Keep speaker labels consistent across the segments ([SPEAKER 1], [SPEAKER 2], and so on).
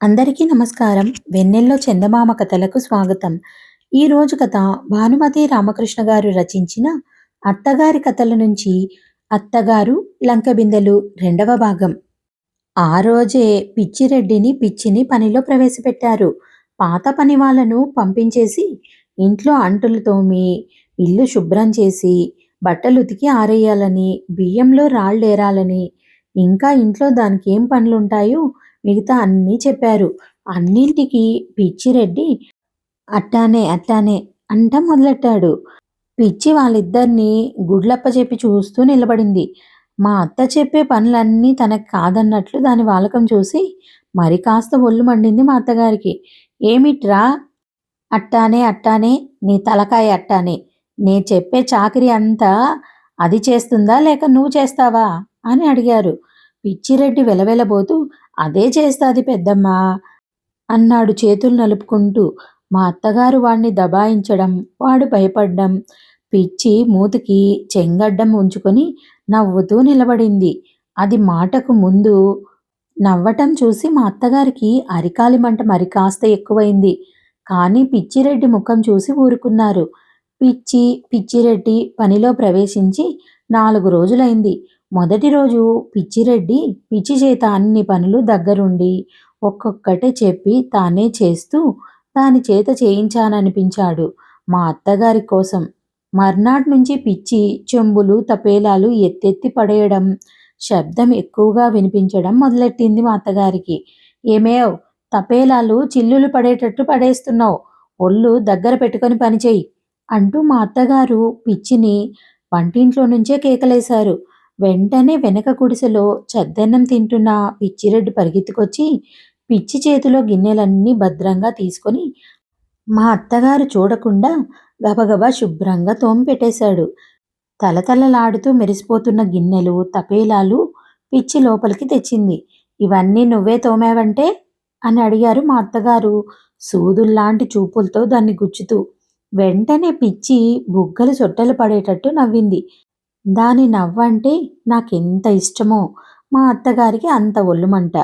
[SPEAKER 1] అందరికీ నమస్కారం. వెన్నెల్లో చందమామ కథలకు స్వాగతం. ఈరోజు కథ భానుమతి రామకృష్ణ గారు రచించిన అత్తగారి కథల నుంచి అత్తగారు లంకబిందెలు రెండవ భాగం. ఆ రోజే పిచ్చిరెడ్డిని పిచ్చిని పనిలో ప్రవేశపెట్టారు. పాత పని వాళ్ళను పంపించేసి ఇంట్లో అంటులు తోమి, ఇల్లు శుభ్రం చేసి, బట్టలు ఉతికి ఆరేయాలని, బియ్యంలో రాళ్ళేరాలని, ఇంకా ఇంట్లో దానికి ఏం పనులుంటాయో మిగతా అన్నీ చెప్పారు. అన్నింటికి పిచ్చిరెడ్డి అట్టానే అట్టానే అంట మొదలెట్టాడు. పిచ్చి వాళ్ళిద్దరినీ గుడ్లప్పచెప్పి చూస్తూ నిలబడింది. మా అత్త చెప్పే పనులన్నీ తనకి కాదన్నట్లు దాని వాలకం చూసి మరి కాస్త ఒళ్ళు మండింది మా అత్తగారికి. ఏమిట్రా అట్టానే అట్టానే, నీ తలకాయ అట్టానే, నే చెప్పే చాకిరీ అంతా అది చేస్తుందా లేక నువ్వు చేస్తావా అని అడిగారు. పిచ్చిరెడ్డి వెలవెలబోతూ అదే చేస్తాది పెద్దమ్మా అన్నాడు చేతులు నలుపుకుంటూ. మా అత్తగారు వాణ్ణి దబాయించడం, వాడు భయపడ్డం, పిచ్చి మూతికి చెంగడ్డం ఉంచుకొని నవ్వుతూ నిలబడింది. అది మాటకు ముందు నవ్వటం చూసి మా అత్తగారికి అరికాలి మంట మరి కాస్త ఎక్కువైంది. కానీ పిచ్చిరెడ్డి ముఖం చూసి ఊరుకున్నారు. పిచ్చిరెడ్డి పనిలో ప్రవేశించి 4 రోజులైంది. మొదటి రోజు పిచ్చిరెడ్డి పిచ్చి చేత అన్ని పనులు దగ్గరుండి ఒక్కొక్కటే చెప్పి తానే చేస్తూ దాని చేత చేయించాననిపించాడు మా అత్తగారి కోసం. మర్నాటి నుంచి పిచ్చి చెంబులు తపేలాలు ఎత్తెత్తి పడేయడం, శబ్దం ఎక్కువగా వినిపించడం మొదలెట్టింది మా అత్తగారికి. ఏమేవ్, తపేలాలు చిల్లులు పడేటట్టు పడేస్తున్నావు, ఒళ్ళు దగ్గర పెట్టుకొని పనిచేయి అంటూ మా అత్తగారు పిచ్చిని వంటింట్లో నుంచే కేకలేశారు. వెంటనే వెనక గుడిసెలో చద్దన్నం తింటున్న పిచ్చిరెడ్డి పరిగెత్తుకొచ్చి పిచ్చి చేతిలో గిన్నెలన్నీ భద్రంగా తీసుకొని మా అత్తగారు చూడకుండా గబగబా శుభ్రంగా తోమి పెట్టేశాడు. తలతలలాడుతూ మెరిసిపోతున్న గిన్నెలు తపేలాలు పిచ్చి లోపలికి తెచ్చింది. ఇవన్నీ నువ్వే తోమావంటే అని అడిగారు మా అత్తగారు సూదుల్లాంటి చూపులతో దాన్ని గుచ్చుతూ. వెంటనే పిచ్చి బుగ్గలు సొట్టలు పడేటట్టు నవ్వింది. దాని నవ్వంటే నాకెంత ఇష్టమో, మా అత్తగారికి అంత ఒళ్ళుమంట.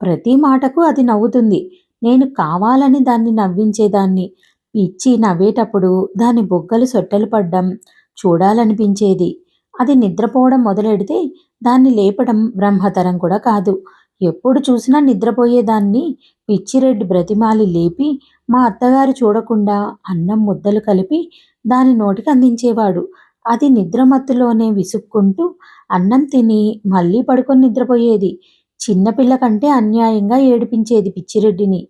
[SPEAKER 1] ప్రతి మాటకు అది నవ్వుతుంది. నేను కావాలని దాన్ని నవ్వించేదాన్ని. పిచ్చి నవ్వేటప్పుడు దాని బుగ్గలు సొట్టలు పడ్డం చూడాలనిపించేది. అది నిద్రపోవడం మొదలెడితే దాన్ని లేపడం బ్రహ్మతరం కూడా కాదు. ఎప్పుడు చూసినా నిద్రపోయేదాన్ని పిచ్చిరెడ్డి బ్రతిమాలి లేపి మా అత్తగారు చూడకుండా అన్నం ముద్దలు కలిపి దాని నోటికి అందించేవాడు. అది నిద్రమత్తులోనే విసుక్కుంటూ అన్నం తిని మళ్ళీ పడుకొని నిద్రపోయేది. చిన్నపిల్ల కంటే అన్యాయంగా ఏడిపించేది పిచ్చిరెడ్డిని.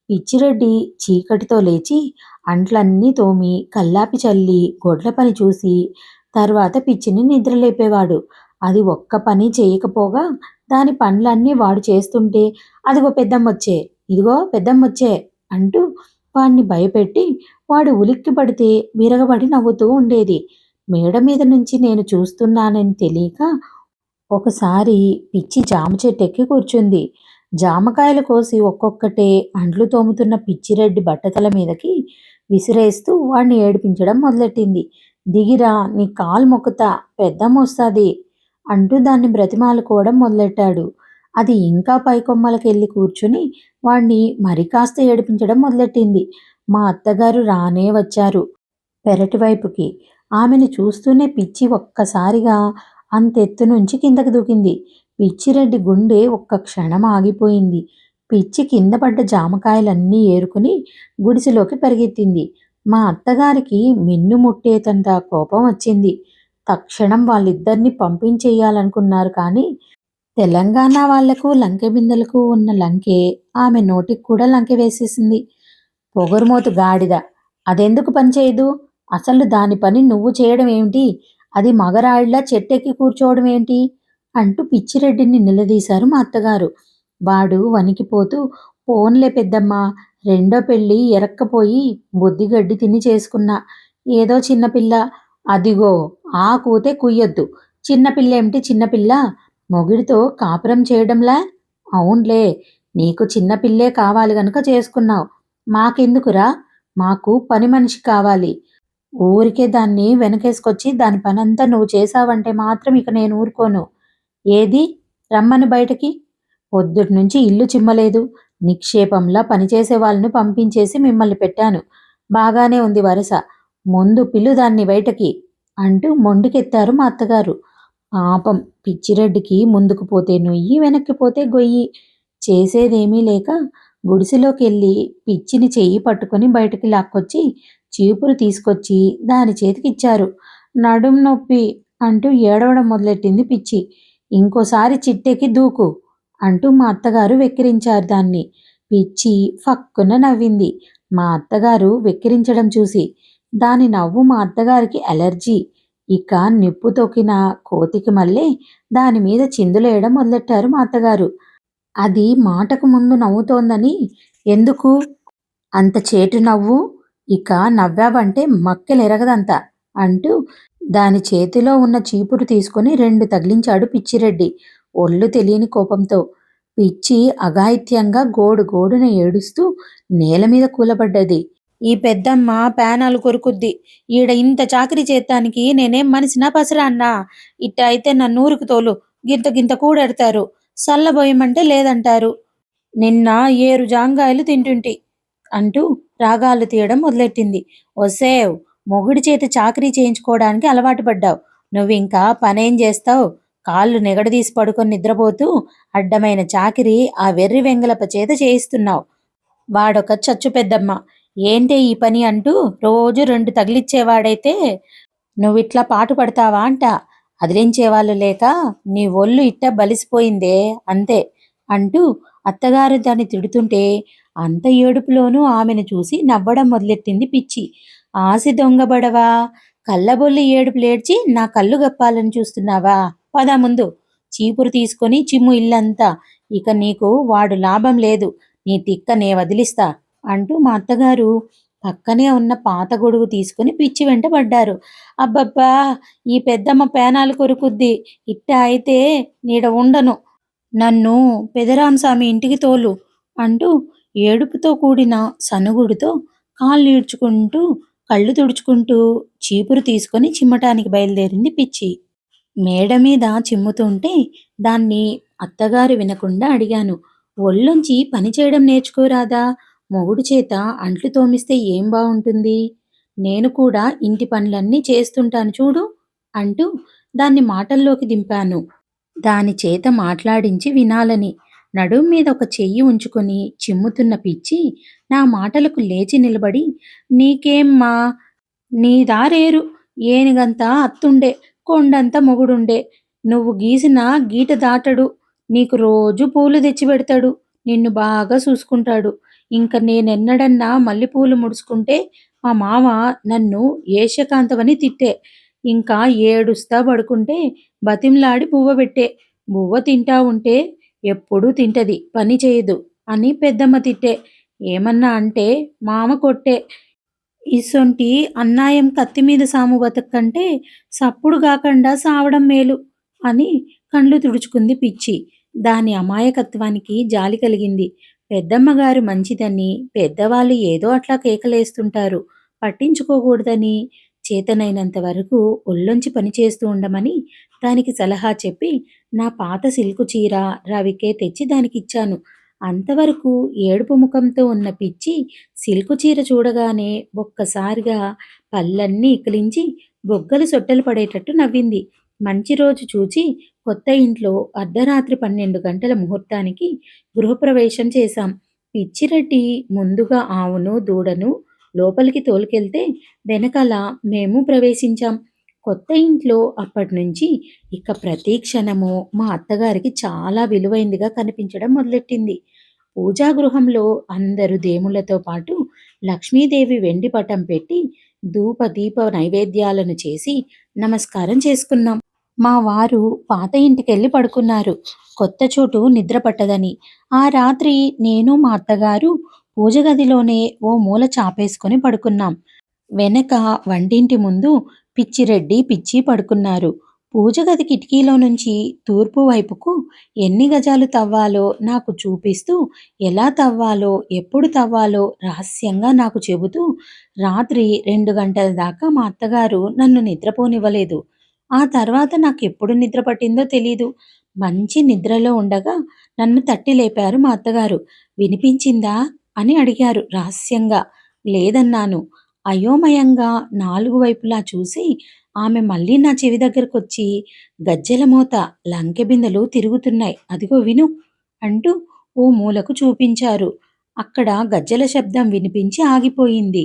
[SPEAKER 1] పిచ్చిరెడ్డి చీకటితో లేచి అంట్లన్నీ తోమి కల్లాపి చల్లి గొడ్ల పని చూసి తర్వాత పిచ్చిని నిద్రలేపేవాడు. అది ఒక్క పని చేయకపోగా దాని పనులన్నీ వాడు చేస్తుంటే అదిగో పెద్దమ్మొచ్చే, ఇదిగో పెద్దమ్మొచ్చే అంటూ వాణ్ణి భయపెట్టి వాడు ఉలిక్కి పడితే విరగబడి నవ్వుతూ ఉండేది. మేడ మీద నుంచి నేను చూస్తున్నానని తెలియక ఒకసారి పిచ్చి జామ చెట్టెక్కి కూర్చుంది. జామకాయలు కోసి ఒక్కొక్కటే అంట్లు తోముతున్న పిచ్చిరెడ్డి బట్టతల మీదకి విసిరేస్తూ వాణ్ణి ఏడిపించడం మొదలెట్టింది. దిగిరా, నీ కాలు మొక్కుతా, పెద్దమ్మొస్తాది అంటూ దాన్ని బ్రతిమాలుకోవడం మొదలెట్టాడు. అది ఇంకా పైకొమ్మలకెళ్ళి కూర్చుని వాణ్ణి మరి కాస్త ఏడిపించడం మొదలెట్టింది. మా అత్తగారు రానే వచ్చారు పెరటి వైపుకి. ఆమెను చూస్తూనే పిచ్చి ఒక్కసారిగా అంతెత్తు నుంచి కిందకి దూకింది. పిచ్చిరెడ్డి గుండె ఒక్క క్షణం ఆగిపోయింది. పిచ్చి కింద పడ్డ జామకాయలన్నీ ఏరుకుని గుడిసెలోకి పరిగెత్తింది. మా అత్తగారికి మిన్ను ముట్టేతంత కోపం వచ్చింది. తక్షణం వాళ్ళిద్దరినీ పంపించేయాలనుకున్నారు. కానీ తెలంగాణ వాళ్లకు లంకెబిందెలకు ఉన్న లంకె ఆమె నోటికి కూడా లంకె వేసేసింది. పొగరుమోతు గాడిద, అదెందుకు పనిచేయదు? అసలు దాని పని నువ్వు చేయడం ఏమిటి? అది మగరాయిళ్లా చెట్టెక్కి కూర్చోవడం ఏంటి అంటూ పిచ్చిరెడ్డిని నిలదీశారు మా అత్తగారు. వాడు వణికిపోతూ, పోన్లే పెద్దమ్మా, రెండో పెళ్ళి ఎరక్కపోయి బుద్ధిగడ్డి తిని చేసుకున్నా. ఏదో చిన్నపిల్ల, అదిగో ఆ కూతే కుయ్యొద్దు. చిన్నపిల్లేమిటి చిన్నపిల్ల, మొగుడితో కాపురం చేయడంలా? అవునులే, నీకు చిన్నపిల్లే కావాలి గనుక చేసుకున్నావు. మాకెందుకురా, మాకు పని మనిషి కావాలి. ఊరికే దాన్ని వెనకేసుకొచ్చి దాని పనంతా నువ్వు చేశావంటే మాత్రం ఇక నేను ఊరుకోను. ఏది, రమ్మని బయటకి. పొద్దుటి నుంచి ఇల్లు చిమ్మలేదు, నిక్షేపంలా పనిచేసే వాళ్ళను పంపించేసి మిమ్మల్ని పెట్టాను. బాగానే ఉంది వరస. ముందు పిలు దాన్ని బయటకి అంటూ మొండికెత్తారు మా అత్తగారు. పాపం పిచ్చిరెడ్డికి ముందుకు పోతే నొయ్యి, వెనక్కి పోతే గొయ్యి. చేసేదేమీ లేక గుడిసెలోకెళ్ళి పిచ్చిని చెయ్యి పట్టుకొని బయటికి లాక్కొచ్చి చీపురు తీసుకొచ్చి దాని చేతికిచ్చారు. నడుం నొప్పి అంటూ ఏడవడం మొదలెట్టింది పిచ్చి. ఇంకోసారి చిట్టెక్కి దూకు అంటూ మా అత్తగారు వెక్కిరించారు దాన్ని. పిచ్చి ఫక్కున నవ్వింది మా అత్తగారు వెక్కిరించడం చూసి. దాని నవ్వు మా అత్తగారికి అలర్జీ. ఇక నిప్పు తొక్కిన కోతికి మళ్ళీ దాని మీద చిందులేయడం మొదలెట్టారు మా అత్తగారు. అది మాటకు ముందు నవ్వుతోందని ఎందుకు అంత చేటు నవ్వు? ఇక నవ్వావంటే మక్కెలెరగదంత అంటూ దాని చేతిలో ఉన్న చీపురు తీసుకొని 2 తగిలించాడు పిచ్చిరెడ్డి ఒళ్ళు తెలియని కోపంతో. పిచ్చి అఘాయిత్యంగా గోడు గోడున ఏడుస్తూ నేల మీద కూలబడ్డది. ఈ పెద్దమ్మ పేనాలు కొరుకుద్ది. ఈడ ఇంత చాకిరీ చేత్తానికి నేనేం మనిషినా పసరా అన్నా? ఇట్ట అయితే నన్నూరుకు తోలు. గింత గింత కూడెడతారు. సల్లబోయమంటే లేదంటారు. నిన్న 7 జాంగాయలు తింటుంటి అంటూ రాగాలు తీయడం మొదలెట్టింది. ఒసేవ్, మొగుడి చేత చాకరీ చేయించుకోవడానికి అలవాటు పడ్డావు. నువ్వింకా పనేం చేస్తావు? కాళ్ళు నెగడదీసి పడుకొని నిద్రపోతూ అడ్డమైన చాకిరీ ఆ వెర్రి వెంగలప చేత చేయిస్తున్నావు. వాడొక చచ్చు పెద్దమ్మ. ఏంటే ఈ పని అంటూ రోజు 2 తగిలిచ్చేవాడైతే నువ్విట్లా పాటు పడతావా అంట. అదిలించేవాళ్ళు లేక నీ ఒళ్ళు ఇట్ట బలిసిపోయిందే అంతే అంటూ అత్తగారు దాన్ని తిడుతుంటే అంత ఏడుపులోనూ ఆమెను చూసి నవ్వడం మొదలెట్టింది పిచ్చి. ఆసి దొంగబడవా? కళ్ళబొల్లి ఏడుపులేడ్చి నా కళ్ళు గప్పాలని చూస్తున్నావా? పద ముందు చీపురు తీసుకొని చిమ్ము ఇల్లంతా. ఇక నీకు వాడు లాభం లేదు. నీ తిక్క నే వదిలిస్తా అంటూ మా అత్తగారు పక్కనే ఉన్న పాత గొడుగు తీసుకుని పిచ్చి వెంట పడ్డారు. అబ్బబ్బా! ఈ పెద్దమ్మ పేనాలు కొరుకుద్ది. ఇట్ట అయితే నీడ ఉండను. నన్ను పెదరాంస్వామి ఇంటికి తోలు అంటూ ఏడుపుతో కూడిన సనుగుడుతో కాళ్ళు ఈడ్చుకుంటూ కళ్ళు తుడుచుకుంటూ చీపురు తీసుకొని చిమ్మటానికి బయలుదేరింది పిచ్చి. మేడ మీద చిమ్ముతుంటే దాన్ని అత్తగారు వినకుండా అడిగాను. ఒళ్ళొంచి పని చేయడం నేర్చుకోరాదా? మొగుడు చేత అంట్లు తోమిస్తే ఏం బావుంటుంది? నేను కూడా ఇంటి పనులన్నీ చేస్తుంటాను చూడు అంటూ దాన్ని మాటల్లోకి దింపాను. దాని చేత మాట్లాడించి వినాలని. నడుం మీద ఒక చెయ్యి ఉంచుకొని చిమ్ముతున్న పిచ్చి నా మాటలకు లేచి నిలబడి, నీకేమ్మా, నీ దారేరు. ఏనుగంత అత్తుండే, కొండంత మొగుడుండే. నువ్వు గీసిన గీట దాటడు. నీకు రోజు పూలు తెచ్చిపెడతాడు. నిన్ను బాగా చూసుకుంటాడు. ఇంక నేనెన్నడన్నా మల్లెపూలు ముడుచుకుంటే మా మామ నన్ను ఏష్యకాంతమని తిట్టే. ఇంకా ఏడుస్తా పడుకుంటే బతిమలాడి బువ్వ పెట్టే. బువ్వ తింటా ఉంటే ఎప్పుడూ తింటది, పని చేయదు అని పెద్దమ్మ తిట్టే. ఏమన్నా అంటే మామ కొట్టే. ఇసొంటి అన్నాయం కత్తిమీద సాము బతుకంటే సప్పుడు గాకండా సావడం మేలు అని కండ్లు తుడుచుకుంది పిచ్చి. దాని అమాయకత్వానికి జాలి కలిగింది. పెద్దమ్మగారు మంచిదని, పెద్దవాళ్ళు ఏదో అట్లా కేకలేస్తుంటారు, పట్టించుకోకూడదని, చేతనైనంత వరకు ఒళ్ళొంచి పనిచేస్తూ ఉండమని దానికి సలహా చెప్పి నా పాత సిల్కు చీర రవికే తెచ్చి దానికిచ్చాను. అంతవరకు ఏడుపు ముఖంతో ఉన్న పిచ్చి సిల్కు చీర చూడగానే ఒక్కసారిగా పళ్ళన్నీ ఇకిలించి బొగ్గలు సొట్టలు పడేటట్టు నవ్వింది. మంచి రోజు చూచి కొత్త ఇంట్లో అర్ధరాత్రి 12 గంటల ముహూర్తానికి గృహప్రవేశం చేశాం. పిచ్చిరెడ్డి ముందుగా ఆవును దూడను లోపలికి తోలుకెళ్తే వెనకాల మేము ప్రవేశించాం. కొత్త ఇంట్లో అప్పటినుంచి ఇక ప్రతి క్షణము మా అత్తగారికి చాలా విలువైందిగా కనిపించడం మొదలెట్టింది. పూజాగృహంలో అందరు దేవుళ్ళతో పాటు లక్ష్మీదేవి వెండి పటం పెట్టి ధూప దీప నైవేద్యాలను చేసి నమస్కారం చేసుకున్నాం. మా వారు పాత ఇంటికెళ్ళి పడుకున్నారు. కొత్త చోటు నిద్ర పట్టదని. ఆ రాత్రి నేను మా అత్తగారు పూజ గదిలోనే ఓ మూల చాపేసుకొని పడుకున్నాం. వెనక వంటింటి ముందు పిచ్చిరెడ్డి, పిచ్చి పడుకున్నారు. పూజ గది కిటికీలో నుంచి తూర్పు వైపుకు ఎన్ని గజాలు తవ్వాలో నాకు చూపిస్తూ, ఎలా తవ్వాలో, ఎప్పుడు తవ్వాలో రహస్యంగా నాకు చెబుతూ రాత్రి 2 గంటల దాకా మా అత్తగారు నన్ను నిద్రపోనివ్వలేదు. ఆ తర్వాత నాకెప్పుడు నిద్ర పట్టిందో తెలీదు. మంచి నిద్రలో ఉండగా నన్ను తట్టి లేపారు మా అత్తగారు. "వినిపించిందా?" అని అడిగారు రహస్యంగా. లేదన్నాను. అయోమయంగా నాలుగు వైపులా చూసి ఆమె మళ్ళీ నా చెవి దగ్గరకొచ్చి, "గజ్జెల మోత, లంకె బిందెలు తిరుగుతున్నాయి. అదిగో విను" అంటూ ఓ మూలకు చూపించారు. అక్కడ గజ్జెల శబ్దం వినిపించి ఆగిపోయింది.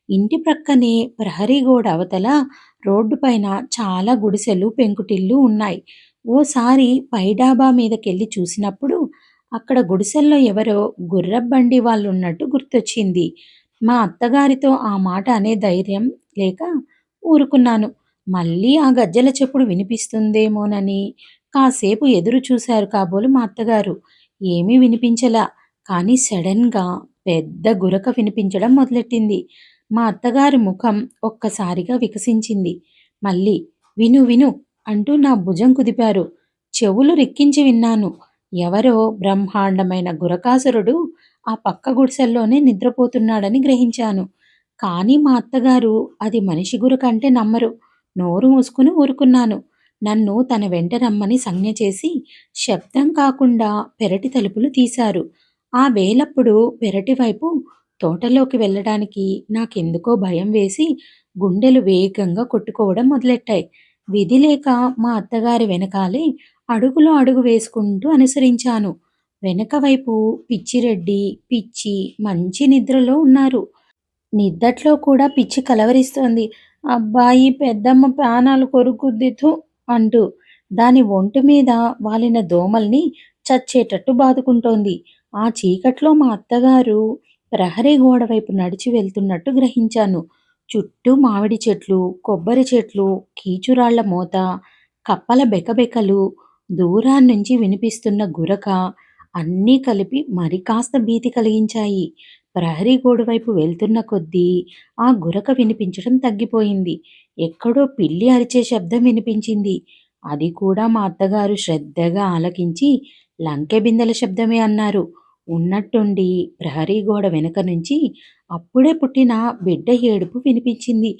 [SPEAKER 1] ఇంటి ప్రక్కనే ప్రహరీ గోడ అవతల రోడ్డు పైన చాలా గుడిసెలు, పెంకుటిల్లు ఉన్నాయి. ఓసారి పై డాబా మీదకెళ్ళి చూసినప్పుడు అక్కడ గుడిసెల్లో ఎవరో గుర్రపు వాళ్ళున్నట్టు గుర్తొచ్చింది. మా అత్తగారితో ఆ మాట అనే ధైర్యం లేక ఊరుకున్నాను. మళ్ళీ ఆ గజ్జెల చప్పుడు వినిపిస్తుందేమోనని కాసేపు ఎదురు చూశారు కాబోలు మా అత్తగారు. ఏమీ వినిపించలా. కానీ సడెన్‌గా పెద్ద గురక వినిపించడం మొదలెట్టింది. మా అత్తగారి ముఖం ఒక్కసారిగా వికసించింది. మళ్ళీ "విను విను" అంటూ నా భుజం కుదిపారు. చెవులు రిక్కించి విన్నాను. ఎవరో బ్రహ్మాండమైన గురకాసురుడు ఆ పక్క గుడిసెల్లోనే నిద్రపోతున్నాడని గ్రహించాను. కానీ మా అత్తగారు అది మనిషి గురక అంటే నమ్మరు. నోరు మూసుకుని ఊరుకున్నాను. నన్ను తన వెంట రమ్మని సంజ్ఞ చేసి శబ్దం కాకుండా పెరటి తలుపులు తీశారు. ఆ వేళప్పుడు పెరటి వైపు తోటలోకి వెళ్ళడానికి నాకెందుకో భయం వేసి గుండెలు వేగంగా కొట్టుకోవడం మొదలెట్టాయి. విధి లేక మా అత్తగారి వెనకాలే అడుగులో అడుగు వేసుకుంటూ అనుసరించాను. వెనక వైపు పిచ్చిరెడ్డి, పిచ్చి మంచి నిద్రలో ఉన్నారు. నిద్దట్లో కూడా పిచ్చి కలవరిస్తోంది. "అబ్బా! ఈ పెద్దమ్మ ప్రాణాలు కొరుకుద్ది థు" అంటూ దాని ఒంటి మీద వాలిన దోమల్ని చచ్చేటట్టు బాదుకుంటోంది. ఆ చీకట్లో మా అత్తగారు ప్రహరీ గోడ వైపు నడిచి వెళ్తున్నట్టు గ్రహించాను. చుట్టూ మామిడి చెట్లు, కొబ్బరి చెట్లు, కీచురాళ్ల మోత, కప్పల బెకబెకలు, దూరాన్నించి వినిపిస్తున్న గురక అన్నీ కలిపి మరి కాస్త భీతి కలిగించాయి. ప్రహరీ గోడ వైపు వెళ్తున్న కొద్దీ ఆ గురక వినిపించడం తగ్గిపోయింది. ఎక్కడో పిల్లి అరిచే శబ్దం వినిపించింది. అది కూడా మా అత్తగారు శ్రద్ధగా ఆలకించి లంకె బిందెల శబ్దమే అన్నారు. ఉన్నట్టుండి ప్రహరీ గోడ వెనక నుంచి అప్పుడే పుట్టిన బిడ్డ ఏడుపు వినిపించింది.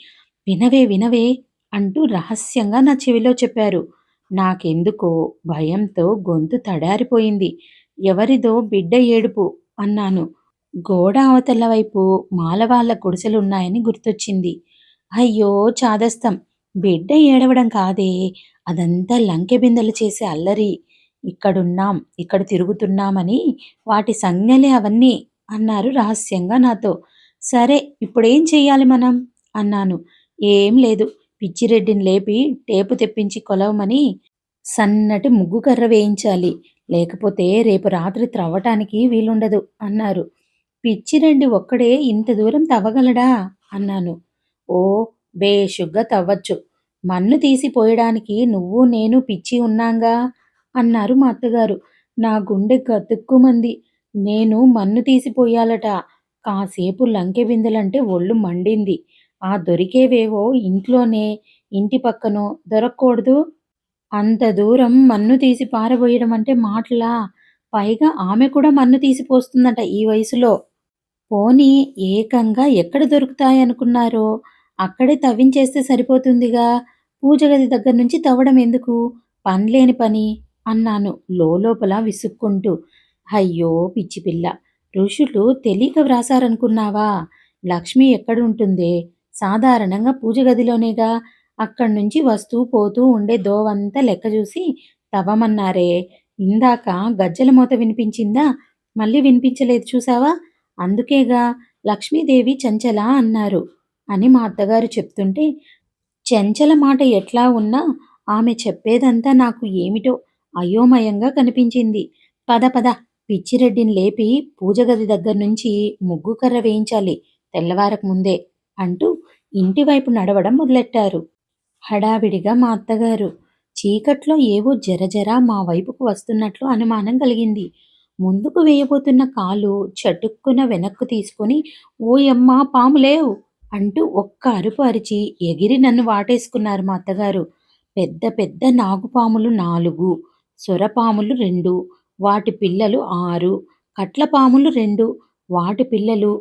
[SPEAKER 1] "వినవే వినవే" అంటూ రహస్యంగా నా చెవిలో చెప్పారు. నాకెందుకో భయంతో గొంతు తడారిపోయింది. "ఎవరిదో బిడ్డ ఏడుపు" అన్నాను. గోడ అవతల వైపు మాలవాళ్ళ గుడిసెలున్నాయని గుర్తొచ్చింది. అయ్యో చాదస్తం! బిడ్డ ఏడవడం కాదే, అదంతా లంకె బిందెలు చేసే అల్లరి. ఇక్కడున్నాం, ఇక్కడ తిరుగుతున్నామని వాటి సంజ్ఞలే అవన్నీ అన్నారు రహస్యంగా నాతో. సరే ఇప్పుడేం చెయ్యాలి మనం అన్నాను. ఏం లేదు, పిచ్చిరెడ్డిని లేపి టేపు తెప్పించి కొలవమని సన్నటి ముగ్గు కర్ర వేయించాలి. లేకపోతే రేపు రాత్రి త్రవ్వటానికి వీలుండదు అన్నారు. పిచ్చిరెడ్డి ఒక్కడే ఇంత దూరం తవ్వగలడా అన్నాను. ఓ, బేషుగ్గా తవ్వచ్చు. మన్ను తీసి పోయడానికి నువ్వు నేను పిచ్చి ఉన్నాంగా అన్నారు మా అత్తగారు. నా గుండె గతుక్కుమంది. నేను మన్ను తీసి పోయాలట. కాసేపు లంకె బిందెలంటే ఒళ్ళు మండింది. ఆ దొరికేవేవో ఇంట్లోనే, ఇంటి పక్కనో దొరక్కూడదు. అంత దూరం మన్ను తీసి పారబోయడం అంటే మాటలా? పైగా ఆమె కూడా మన్ను తీసి పోస్తుందట ఈ వయసులో. పోనీ ఏకంగా ఎక్కడ దొరుకుతాయనుకున్నారో అక్కడే తవ్వించేస్తే సరిపోతుందిగా. పూజ గది దగ్గర నుంచి తవ్వడం ఎందుకు? పనిలేని పని అన్నాను లోలోపల విసుక్కుంటూ. అయ్యో పిచ్చి పిల్ల! ఋషులు తెలియక వ్రాసారనుకున్నావా? లక్ష్మి ఎక్కడుంటుందే? సాధారణంగా పూజ గదిలోనేగా. అక్కడి నుంచి వస్తూ పోతూ ఉండే దోవంతా లెక్క చూసి తవ్వమన్నారే. ఇందాక గజ్జెల మోత వినిపించిందా? మళ్ళీ వినిపించలేదు చూసావా? అందుకేగా లక్ష్మీదేవి చంచల అన్నారు అని మా అత్తగారు చెప్తుంటే, చెంచల మాట ఎట్లా ఉన్నా ఆమె చెప్పేదంతా నాకు ఏమిటో అయోమయంగా కనిపించింది. పద పద, పిచ్చిరెడ్డిని లేపి పూజగది దగ్గర నుంచి ముగ్గు కర్ర వేయించాలి తెల్లవారక ముందే అంటూ ఇంటివైపు నడవడం మొదలెట్టారు. హడావిడిగా మా అత్తగారు. చీకట్లో ఏవో జరజర మా వైపుకు వస్తున్నట్లు అనుమానం కలిగింది. ముందుకు వేయబోతున్న కాలు చటుక్కున వెనక్కు తీసుకొని ఓయమ్మా పాములేవ్ అంటూ ఒక్క అరుపు అరిచి ఎగిరి నన్ను వాటేసుకున్నారు మా అత్తగారు. పెద్ద పెద్ద నాగుపాములు 4, సొరపాములు 2, వాటి పిల్లలు 6, కట్లపాములు 2, వాటి పిల్లలు.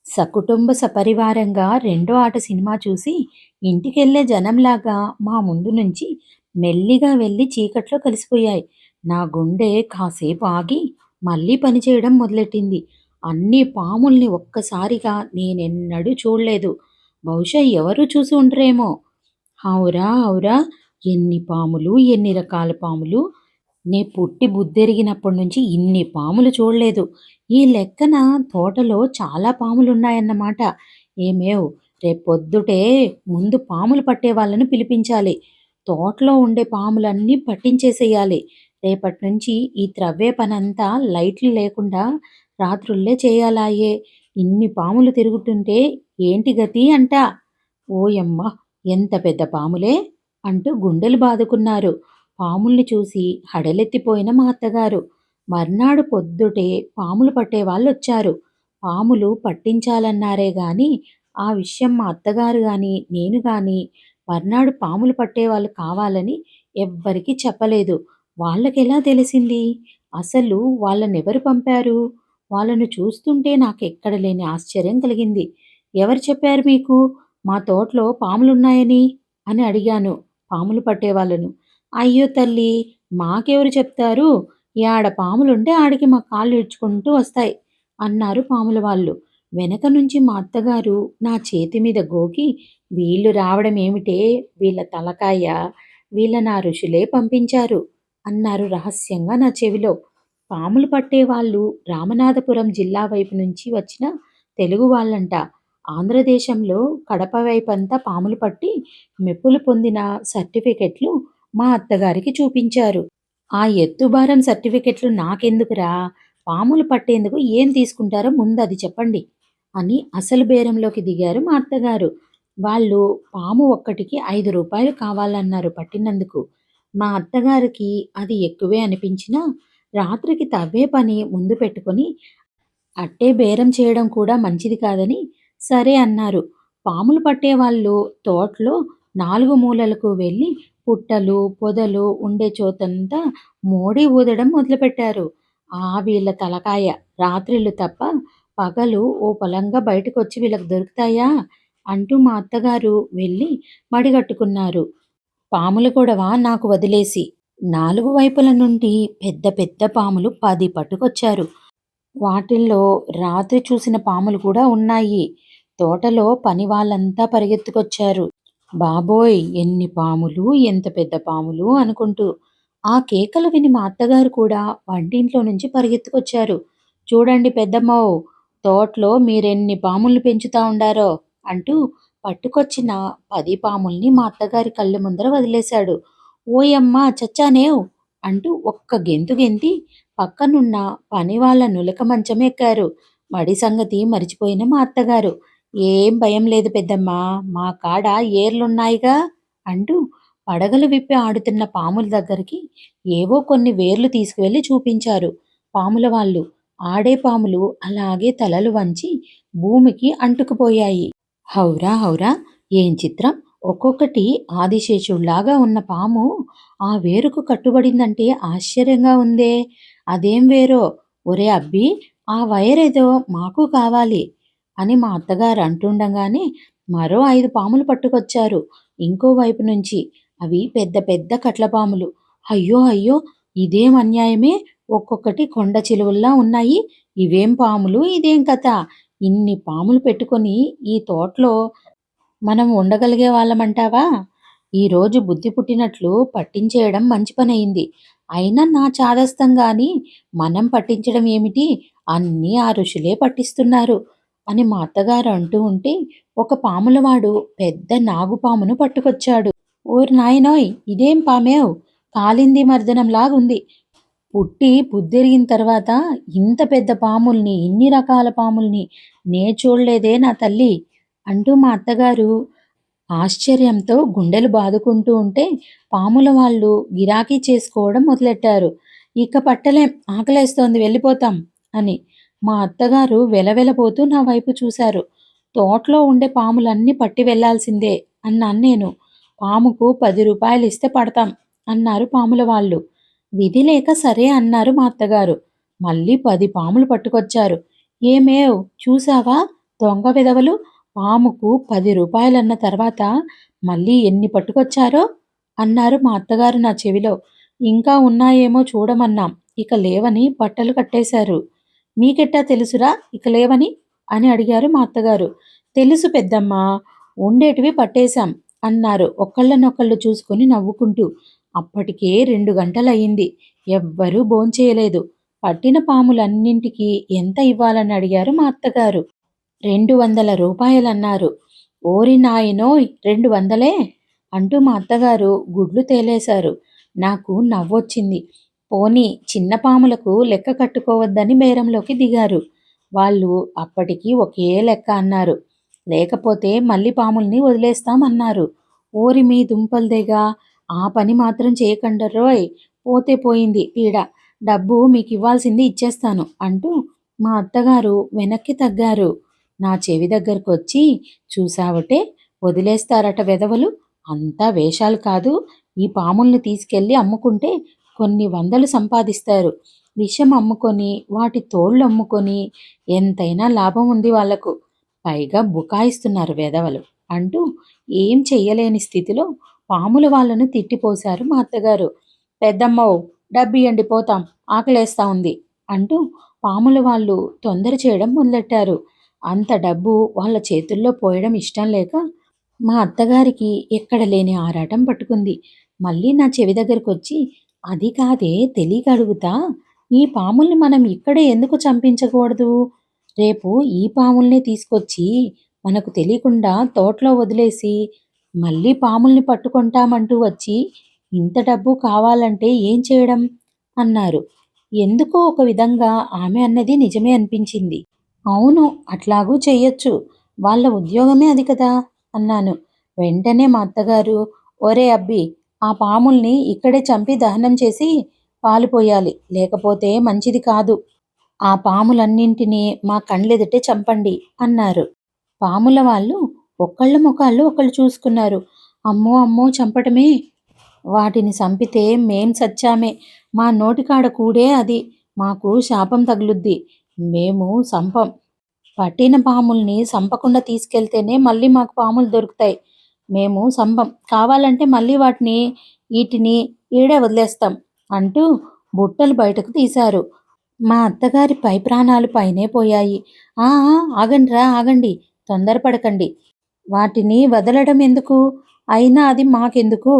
[SPEAKER 1] సకుటుంబ సపరివారంగా రెండో ఆట సినిమా చూసి ఇంటికెళ్ళే జనంలాగా మా ముందు నుంచి మెల్లిగా వెళ్ళి చీకట్లో కలిసిపోయాయి. నా గుండె కాసేపు ఆగి మళ్ళీ పనిచేయడం మొదలెట్టింది. అన్ని పాముల్ని ఒక్కసారిగా నేనెన్నడూ చూడలేదు. బహుశా ఎవరూ చూసి ఉండరేమో! హౌరా! హౌరా! ఎన్ని పాములు, ఎన్ని రకాల పాములు! నే పుట్టి బుద్దెరిగినప్పటి నుంచి ఇన్ని పాములు చూడలేదు. ఈ లెక్కన తోటలో చాలా పాములున్నాయన్నమాట. ఏమేవ్! రేపొద్దుటే ముందు పాములు పట్టే వాళ్ళను పిలిపించాలి. తోటలో ఉండే పాములన్నీ పట్టించేసేయాలి. రేపటి నుంచి ఈ త్రవ్వే పనంతా లైట్లు లేకుండా రాత్రుళ్ళే చేయాలాయె. ఇన్ని పాములు తిరుగుతుంటే ఏంటి గతి అంటా! ఓయమ్మ! ఎంత పెద్ద పాములే! అంటూ గుండెలు బాదుకున్నారు. పాముల్ని చూసి హడలెత్తిపోయిన మా అత్తగారు. మర్నాడు పొద్దుటే పాములు పట్టే వాళ్ళొచ్చారు. పాములు పట్టించాలన్నారే గాని, ఆ విషయం మా అత్తగారు గాని, నేను గాని మర్నాడు పాములు పట్టేవాళ్ళు కావాలని ఎవ్వరికీ చెప్పలేదు. వాళ్ళకెలా తెలిసింది? అసలు వాళ్ళనెవరు పంపారు? వాళ్ళను చూస్తుంటే నాకెక్కడ లేని ఆశ్చర్యం కలిగింది. ఎవరు చెప్పారు మీకు మా తోటలో పాములున్నాయని? అని అడిగాను పాములు పట్టేవాళ్ళను. అయ్యో తల్లి! మాకెవరు చెప్తారు? యాడ పాములుంటే ఆడికి మా కాళ్ళు ఈడ్చుకుంటూ వస్తాయి అన్నారు పాముల వాళ్ళు. వెనక నుంచి మా అత్తగారు నా చేతి మీద గోకి వీళ్ళు రావడం ఏమిటే వీళ్ళ తలకాయ వీళ్ళ నా ఋషులే పంపించారు అన్నారు రహస్యంగా నా చెవిలో. పాములు పట్టేవాళ్ళు రామనాథపురం జిల్లా వైపు నుంచి వచ్చిన తెలుగు వాళ్ళంట. ఆంధ్రదేశంలో కడప వైపంతా పాములు పట్టి మెప్పులు పొందిన సర్టిఫికెట్లు మా అత్తగారికి చూపించారు. ఆ ఎత్తుభారం సర్టిఫికెట్లు నాకెందుకురా? పాములు పట్టేందుకు ఏం తీసుకుంటారో ముందది చెప్పండి అని అసలు బేరంలోకి దిగారు మా అత్తగారు. వాళ్ళు పాము ఒక్కటికి రూ. 5 కావాలన్నారు పట్టినందుకు. మా అత్తగారికి అది ఎక్కువే అనిపించినా రాత్రికి తవ్వే పని ముందు పెట్టుకొని అట్టే బేరం చేయడం కూడా మంచిది కాదని సరే అన్నారు. పాములు పట్టేవాళ్ళు తోటలో 4 మూలలకు వెళ్ళి పుట్టలు, పొదలు ఉండే చోటంతా మోడి ఊదడం మొదలుపెట్టారు. వీళ్ళ తలకాయ రాత్రిళ్ళు తప్ప పగలు ఓ పలంగా బయటకొచ్చి వీళ్ళకి దొరుకుతాయా? అంటూ మా అత్తగారు వెళ్ళి మడిగట్టుకున్నారు. పాముల గొడవ నాకు వదిలేసి. 4 వైపుల నుండి పెద్ద పెద్ద పాములు 10 పట్టుకొచ్చారు. వాటిల్లో రాత్రి చూసిన పాములు కూడా ఉన్నాయి. తోటలో పని వాళ్ళంతా పరిగెత్తుకొచ్చారు. బాబోయ్! ఎన్ని పాములు! ఎంత పెద్ద పాములు! అనుకుంటూ. ఆ కేకలు విని మా అత్తగారు కూడా వంటింట్లో నుంచి పరిగెత్తుకొచ్చారు. చూడండి పెద్దమ్మో! తోటలో మీరెన్ని పాముల్ని పెంచుతా ఉండారో! అంటూ పట్టుకొచ్చిన 10 పాముల్ని మా అత్తగారి కళ్ళ ముందర వదిలేశాడు. ఓయమ్మ చచ్చానేవ్! అంటూ ఒక్క గెంతు గెంతి పక్కనున్న పనివాళ్ళ నులక మంచం ఎక్కారు. మడి సంగతి మరిచిపోయిన మా అత్తగారు. ఏం భయం లేదు పెద్దమ్మా! మా కాడ ఏర్లున్నాయిగా అంటూ పడగలు విప్పి ఆడుతున్న పాముల దగ్గరికి ఏవో కొన్ని వేర్లు తీసుకువెళ్ళి చూపించారు పాముల వాళ్ళు. ఆడే పాములు అలాగే తలలు వంచి భూమికి అంటుకుపోయాయి. హౌరా! హౌరా! ఏం చిత్రం! ఒక్కొక్కటి ఆదిశేషుడిలాగా ఉన్న పాము ఆ వేరుకు కట్టుబడిందంటే ఆశ్చర్యంగా ఉందే! అదేం వేరో! ఒరే అబ్బీ! ఆ వైరేదో మాకు కావాలి అని మా అత్తగారు అంటుండగానే మరో 5 పాములు పట్టుకొచ్చారు ఇంకో వైపు నుంచి. అవి పెద్ద పెద్ద కట్లపాములు. అయ్యో! అయ్యో! ఇదేం అన్యాయమే! ఒక్కొక్కటి కొండ చిలువల్లా ఉన్నాయి. ఇవేం పాములు! ఇదేం కథ! ఇన్ని పాములు పెట్టుకొని ఈ తోటలో మనం ఉండగలిగే వాళ్ళమంటావా? ఈరోజు బుద్ధి పుట్టినట్లు పట్టించేయడం మంచి పనయింది. అయినా నా చాదస్తం గాని మనం పట్టించడం ఏమిటి? అన్నీ ఆ ఋషులే పట్టిస్తున్నారు అని మా అత్తగారు అంటూ ఉంటే ఒక పాములవాడు పెద్ద నాగుపామును పట్టుకొచ్చాడు. ఓరి నాయనోయ్! ఇదేం పామేవ్! కాలింది మర్దనంలాగుంది. పుట్టి బుద్దెరిగిన తర్వాత ఇంత పెద్ద పాముల్ని, ఇన్ని రకాల పాముల్ని నే చూడలేదే నా తల్లి! అంటూ మా అత్తగారు ఆశ్చర్యంతో గుండెలు బాదుకుంటూ ఉంటే పాముల వాళ్ళు గిరాకీ చేసుకోవడం మొదలెట్టారు. ఇక పట్టలేం ఆకలేస్తోంది వెళ్ళిపోతాం అని. మా అత్తగారు వెలవెలబోతూ నా వైపు చూశారు. తోటలో ఉండే పాములన్నీ పట్టి వెళ్ళాల్సిందే అన్నాను నేను. పాముకు రూ. 10 ఇస్తే పడతాం అన్నారు పాముల వాళ్ళు. విధి లేక సరే అన్నారు మా అత్తగారు. మళ్ళీ 10 పాములు పట్టుకొచ్చారు. ఏమేవ్ చూసావా దొంగ వెధవలు! పాముకు రూ. 10 తర్వాత మళ్ళీ ఎన్ని పట్టుకొచ్చారో అన్నారు మా అత్తగారు నా చెవిలో. ఇంకా ఉన్నాయేమో చూడమన్నాం. ఇక లేవని బట్టలు కట్టేశారు. మీకెట్టా తెలుసురా ఇక లేవని? అని అడిగారు మా అత్తగారు. తెలుసు పెద్దమ్మా, ఉండేటివి పట్టేశాం అన్నారు ఒకళ్ళనొకళ్ళు చూసుకొని నవ్వుకుంటూ. అప్పటికే 2 గంటలయింది. ఎవ్వరూ భోంచేయలేదు. పట్టిన పాములన్నింటికీ ఎంత ఇవ్వాలని అడిగారు మా అత్తగారు. 200 ఓరి నాయనోయ్! 200 అంటూ మా అత్తగారు గుడ్లు తేలేశారు. నాకు నవ్వొచ్చింది. పోనీ చిన్న పాములకు లెక్క కట్టుకోవద్దని బేరంలోకి దిగారు. వాళ్ళు అప్పటికి ఒకే లెక్క అన్నారు. లేకపోతే మళ్ళీ పాముల్ని వదిలేస్తామన్నారు. ఓరి మీ దుంపల్దేగా! ఆ పని మాత్రం చేయకండరోయ్! పోతే పోయింది పీడ. డబ్బు మీకివ్వాల్సింది ఇచ్చేస్తాను అంటూ మా అత్తగారు వెనక్కి తగ్గారు. నా చెవి దగ్గరకొచ్చి, చూశావటే వదిలేస్తారట వెధవలు. అంతా వేషాలు కాదు. ఈ పాముల్ని తీసుకెళ్ళి అమ్ముకుంటే కొన్ని వందలు సంపాదిస్తారు. విషం అమ్ముకొని, వాటి తోళ్ళు అమ్ముకొని ఎంతైనా లాభం ఉంది వాళ్లకు. పైగా బుకాయిస్తున్నారు వెధవలు అంటూ ఏం చెయ్యలేని స్థితిలో పాముల వాళ్ళను తిట్టిపోశారు మా అత్తగారు. పెద్దమ్మో, డబ్బియ్యండి పోతాం, ఆకలేస్తా ఉంది అంటూ పాముల వాళ్ళు తొందర చేయడం మొదలెట్టారు. అంత డబ్బు వాళ్ళ చేతుల్లో పోయడం ఇష్టం లేక మా అత్తగారికి ఎక్కడ లేని ఆరాటం పట్టుకుంది. మళ్ళీ నా చెవి దగ్గరకొచ్చి, అది కాదే తెలియక అడుగుతా, ఈ పాముల్ని మనం ఇక్కడే ఎందుకు చంపించకూడదు? రేపు ఈ పాముల్నే తీసుకొచ్చి మనకు తెలియకుండా తోటలో వదిలేసి మళ్ళీ పాముల్ని పట్టుకుంటామంటూ వచ్చి ఇంత డబ్బు కావాలంటే ఏం చేయడం? అన్నారు. ఎందుకో ఒక విధంగా ఆమె అన్నది నిజమే అనిపించింది. అవును, అట్లాగూ చెయ్యొచ్చు. వాళ్ళ ఉద్యోగమే అది కదా అన్నాను. వెంటనే మా అత్తగారు, ఒరే అబ్బి, ఆ పాముల్ని ఇక్కడే చంపి దహనం చేసి పాలుపోయాలి. లేకపోతే మంచిది కాదు. ఆ పాములన్నింటినీ మా కండ్లెదుటే చంపండి అన్నారు. పాముల వాళ్ళు ఒకళ్ళ ముఖాలు ఒకళ్ళు చూసుకున్నారు. అమ్మో అమ్మో చంపటమే! వాటిని చంపితే మేం సచ్చామే. మా నోటికాడ కూడే అది. మాకు శాపం తగులుద్ది. మేము సంపం. పట్టిన పాముల్ని సంపకుండా తీసుకెళ్తేనే మళ్ళీ మాకు పాములు దొరుకుతాయి. మేము సంపం. కావాలంటే మళ్ళీ ఈటిని ఈడే వదిలేస్తాం అంటూ బుట్టలు బయటకు తీశారు. మా అత్తగారి పై ప్రాణాలు పైనే పోయాయి. ఆ ఆ, ఆగండ్రా ఆగండి, తొందరపడకండి. వాటిని వదలడం ఎందుకు? అయినా అది మాకెందుకు?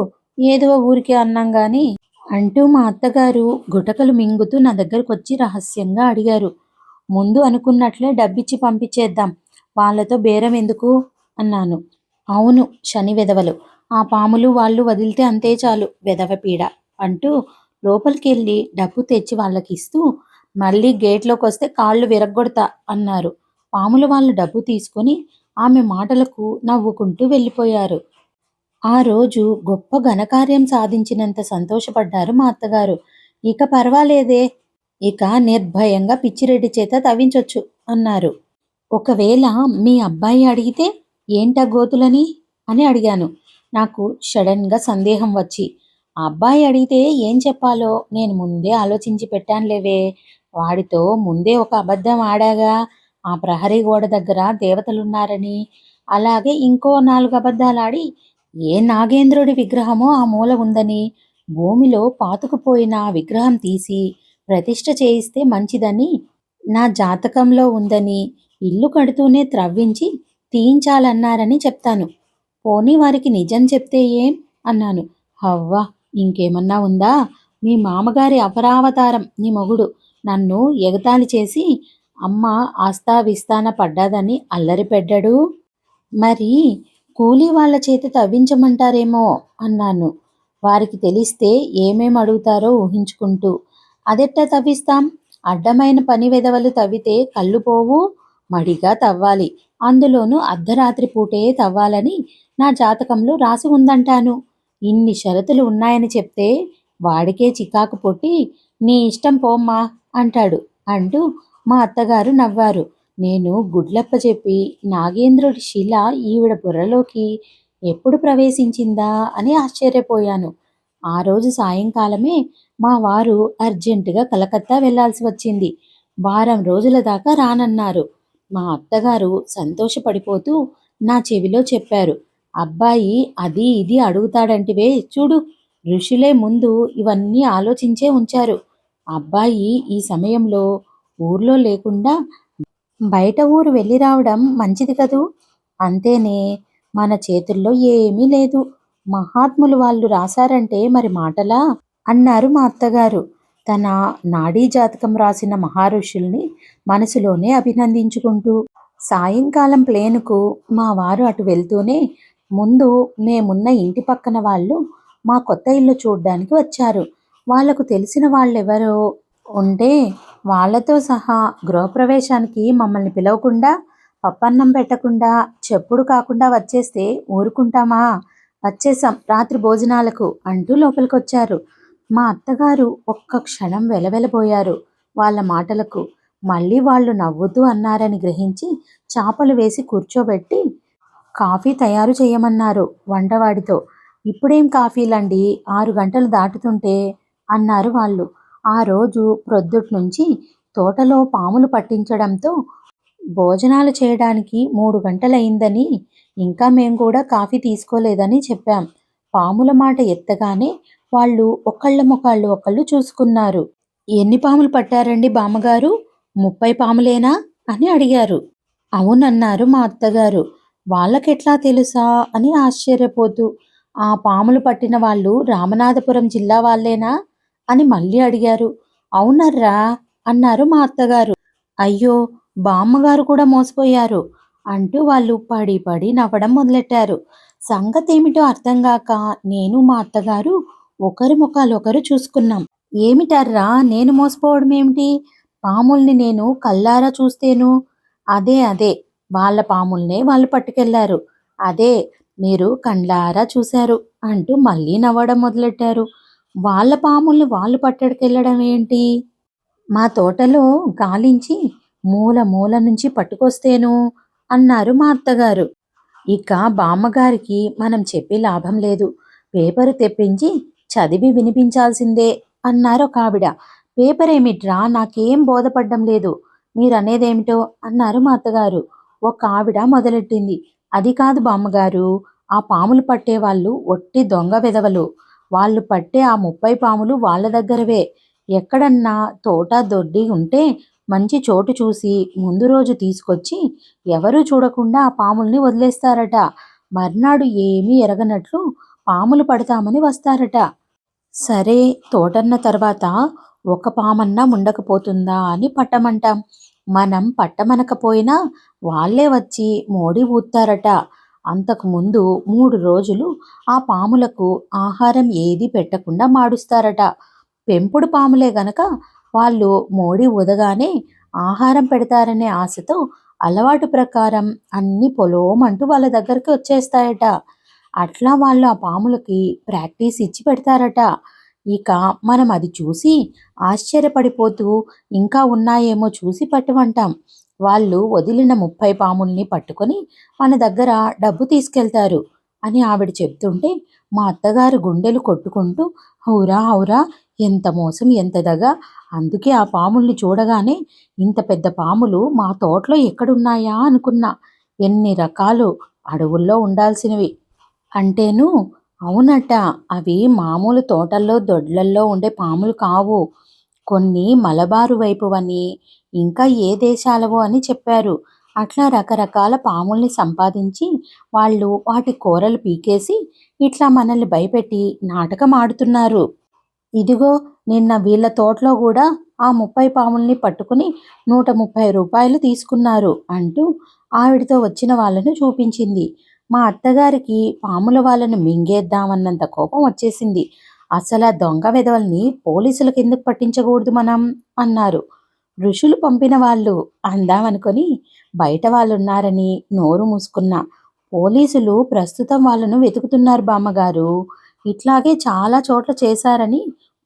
[SPEAKER 1] ఏదో ఊరికే అన్నాం గాని అంటూ మా అత్తగారు గుటకలు మింగుతూ నా దగ్గరకొచ్చి రహస్యంగా అడిగారు. ముందు అనుకున్నట్లే డబ్బిచ్చి పంపించేద్దాం. వాళ్ళతో బేరం ఎందుకు అన్నాను. అవును, శని వెధవలు. ఆ పాములు వాళ్ళు వదిలితే అంతే చాలు వెధవ పీడ అంటూ లోపలికెళ్ళి డబ్బు తెచ్చి వాళ్ళకిస్తూ మళ్ళీ గేట్లోకొస్తే కాళ్ళు విరగ్గొడతా అన్నారు. పాముల వాళ్ళు డబ్బు తీసుకొని ఆమె మాటలకు నవ్వుకుంటూ వెళ్ళిపోయారు. ఆ రోజు గొప్ప ఘనకార్యం సాధించినంత సంతోషపడ్డారు మా అత్తగారు. ఇక పర్వాలేదే, ఇక నిర్భయంగా పిచ్చిరెడ్డి చేత తవ్వించొచ్చు అన్నారు. ఒకవేళ మీ అబ్బాయి అడిగితే ఏంటా గోతులని అని అడిగాను. నాకు సడన్గా సందేహం వచ్చి, ఆ అబ్బాయి అడిగితే ఏం చెప్పాలో నేను ముందే ఆలోచించి పెట్టానులేవే. వాడితో ముందే ఒక అబద్ధం ఆడాగా, ఆ ప్రహరీ గోడ దగ్గర దేవతలున్నారని. అలాగే ఇంకో 4 అబద్ధాలాడి ఏ నాగేంద్రుడి విగ్రహమో ఆ మూల ఉందని, భూమిలో పాతుకుపోయిన ఆ విగ్రహం తీసి ప్రతిష్ఠ చేయిస్తే మంచిదని నా జాతకంలో ఉందని, ఇల్లు కడుతూనే త్రవ్వించి తీయించాలన్నారని చెప్తాను. పోనీ వారికి నిజం చెప్తే ఏం అన్నాను. హవ్వా, ఇంకేమన్నా ఉందా? మీ మామగారి అపరావతారం నీ మొగుడు నన్ను ఎగతాళి చేసి అమ్మ ఆస్థావిస్తాన పడ్డాదని అల్లరి పెట్టాడు. మరి కూలీ వాళ్ళ చేత తవ్వించమంటారేమో అన్నాను. వారికి తెలిస్తే ఏమేం అడుగుతారో ఊహించుకుంటూ. అదెట్టా తవ్విస్తాం? అడ్డమైన పని వెధవలు తవ్వితే కళ్ళు పోవు, మడిగా తవ్వాలి. అందులోనూ అర్ధరాత్రి పూటే తవ్వాలని నా జాతకంలో రాసి ఉందంటాను. ఇన్ని షరతులు ఉన్నాయని చెప్తే వాడికే చికాకు పుట్టి నీ ఇష్టం పోమ్మా అంటాడు అంటూ మా అత్తగారు నవ్వారు. నేను గుడ్లప్పచెప్పి నాగేంద్రుడి శిల ఈవిడ బుర్రలోకి ఎప్పుడు ప్రవేశించిందా అని ఆశ్చర్యపోయాను. ఆ రోజు సాయంకాలమే మా వారు అర్జెంటుగా కలకత్తా వెళ్లాల్సి వచ్చింది. వారం రోజుల దాకా రానన్నారు. మా అత్తగారు సంతోషపడిపోతూ నా చెవిలో చెప్పారు. అబ్బాయి అది ఇది అడుగుతాడంటివే చూడు, ఋషులే ముందు ఇవన్నీ ఆలోచించే ఉంచారు. అబ్బాయి ఈ సమయంలో ఊర్లో లేకుండా బయట ఊరు వెళ్ళి రావడం మంచిది కదూ! అంతేనే, మన చేతుల్లో ఏమీ లేదు. మహాత్ములు వాళ్ళు రాశారంటే మరి మాటలా? అన్నారు మా అత్తగారు. తన నాడీ జాతకం రాసిన మహర్షుల్ని మనసులోనే అభినందించుకుంటూ. సాయంకాలం ప్లేనుకు మా వారు అటు వెళ్తూనే ముందు మేమున్న ఇంటి పక్కన వాళ్ళు మా కొత్త ఇల్లు చూడ్డానికి వచ్చారు. వాళ్లకు తెలిసిన వాళ్ళెవరో ఉంటే వాళ్ళతో సహా గృహప్రవేశానికి మమ్మల్ని పిలవకుండా, పప్పన్నం పెట్టకుండా, చెప్పుడు కాకుండా వచ్చేస్తే ఊరుకుంటామా? వచ్చేసాం రాత్రి భోజనాలకు అంటూ లోపలికొచ్చారు. మా అత్తగారు ఒక్క క్షణం వెలవెలబోయారు వాళ్ళ మాటలకు. మళ్ళీ వాళ్ళు నవ్వుతూ అన్నారని గ్రహించి చాపలు వేసి కూర్చోబెట్టి కాఫీ తయారు చేయమన్నారు వంటవాడితో. ఇప్పుడేం కాఫీలండి, 6 గంటలు దాటుతుంటే అన్నారు వాళ్ళు. ఆ రోజు ప్రొద్దుట్నుంచి తోటలో పాములు పట్టించడంతో భోజనాలు చేయడానికి 3 గంటలయిందని, ఇంకా మేం కూడా కాఫీ తీసుకోలేదని చెప్పాం. పాముల మాట ఎత్తగానే వాళ్ళు ఒకళ్ళ మొకాళ్ళు ఒకళ్ళు చూసుకున్నారు. ఎన్ని పాములు పట్టారండి బామ్మగారు? 30 పాములేనా అని అడిగారు. అవునన్నారు మా అత్తగారు. వాళ్ళకెట్లా తెలుసా అని ఆశ్చర్యపోతూ. ఆ పాములు పట్టిన వాళ్ళు రామనాథపురం జిల్లా వాళ్ళేనా అని మళ్ళీ అడిగారు. అవునర్రా అన్నారు మా అత్తగారు. అయ్యో, బామ్మగారు కూడా మోసపోయారు అంటూ వాళ్ళు పడి పడి నవ్వడం మొదలెట్టారు. సంగతేమిటో అర్థంగాక నేను మా అత్తగారు ఒకరి ముఖాలు ఒకరు చూసుకున్నాం. ఏమిటర్రా నేను మోసపోవడమేమిటి? పాముల్ని నేను కళ్ళారా చూస్తేను. అదే వాళ్ళ పాముల్నే వాళ్ళు పట్టుకెళ్లారు. అదే మీరు కండ్లారా చూశారు అంటూ మళ్ళీ నవ్వడం మొదలెట్టారు. వాళ్ళ పాముల్ని వాళ్ళు పట్టుకెళ్లడం ఏంటి? మా తోటలో గాలించి మూల మూల నుంచి పట్టుకొస్తేను అన్నారు మా అత్తగారు. ఇక బామ్మగారికి మనం చెప్పి లాభం లేదు. పేపరు తెప్పించి చదివి వినిపించాల్సిందే అన్నారు ఒక ఆవిడ. పేపరేమిట్రా, నాకేం బోధపడ్డం లేదు. మీరనేదేమిటో అన్నారు మా అత్తగారు. ఒక ఆవిడ మొదలెట్టింది. అది కాదు బామ్మగారు, ఆ పాములు పట్టేవాళ్ళు ఒట్టి దొంగ వెధవలు. వాళ్ళు పట్టే ఆ 30 పాములు వాళ్ళ దగ్గరవే. ఎక్కడన్నా తోట దొడ్డి ఉంటే మంచి చోటు చూసి ముందు రోజు తీసుకొచ్చి ఎవరూ చూడకుండా ఆ పాముల్ని వదిలేస్తారట. మర్నాడు ఏమీ ఎరగనట్లు పాములు పడతామని వస్తారట. సరే, తోటన్న తర్వాత ఒక పామన్నా ఉండకపోతుందా అని పట్టమంటాం. మనం పట్టమనకపోయినా వాళ్ళే వచ్చి మోడి ఊత్తారట. అంతకుముందు 3 రోజులు ఆ పాములకు ఆహారం ఏదీ పెట్టకుండా మాడుస్తారట. పెంపుడు పాములే గనక వాళ్ళు మోడి ఊదగానే ఆహారం పెడతారనే ఆశతో అలవాటు ప్రకారం అన్ని పొలోమంటూ వాళ్ళ దగ్గరికి వచ్చేస్తాయట. అట్లా వాళ్ళు ఆ పాములకి ప్రాక్టీస్ ఇచ్చి పెడతారట. ఇక మనం అది చూసి ఆశ్చర్యపడిపోతూ ఇంకా ఉన్నాయేమో చూసి పట్టమంటాం. వాళ్ళు వదిలిన 30 పాముల్ని పట్టుకొని మన దగ్గర డబ్బు తీసుకెళ్తారు అని ఆవిడ చెప్తుంటే మా అత్తగారు గుండెలు కొట్టుకుంటూ హౌరా హౌరా, ఎంత మోసం, ఎంత దగ. అందుకే ఆ పాముల్ని చూడగానే ఇంత పెద్ద పాములు మా తోటలో ఎక్కడున్నాయా అనుకున్నా. ఎన్ని రకాలు, అడవుల్లో ఉండాల్సినవి అంటేను. అవునట, అవి మామూలు తోటల్లో దొడ్లల్లో ఉండే పాములు కావు. కొన్ని మలబారు వైపువని, ఇంకా ఏ దేశాలవో అని చెప్పారు. అట్లా రకరకాల పాముల్ని సంపాదించి వాళ్ళు వాటి కూరలు పీకేసి ఇట్లా మనల్ని భయపెట్టి నాటకం ఆడుతున్నారు. ఇదిగో, నిన్న వీళ్ళ తోటలో కూడా ఆ 30 పాముల్ని పట్టుకుని 130 రూపాయలు తీసుకున్నారు అంటూ ఆవిడతో వచ్చిన వాళ్ళను చూపించింది. మా అత్తగారికి పాముల వాళ్ళను మింగేద్దామన్నంత కోపం వచ్చేసింది. అసలు ఆ దొంగ వెధవల్ని పోలీసులకు ఎందుకు పట్టించకూడదు మనం అన్నారు. ఋషులు పంపిన వాళ్ళు అందామనుకొని బయట వాళ్ళున్నారని నోరు మూసుకున్నా. పోలీసులు ప్రస్తుతం వాళ్ళను వెతుకుతున్నారు బామ్మగారు. ఇట్లాగే చాలా చోట్ల చేశారని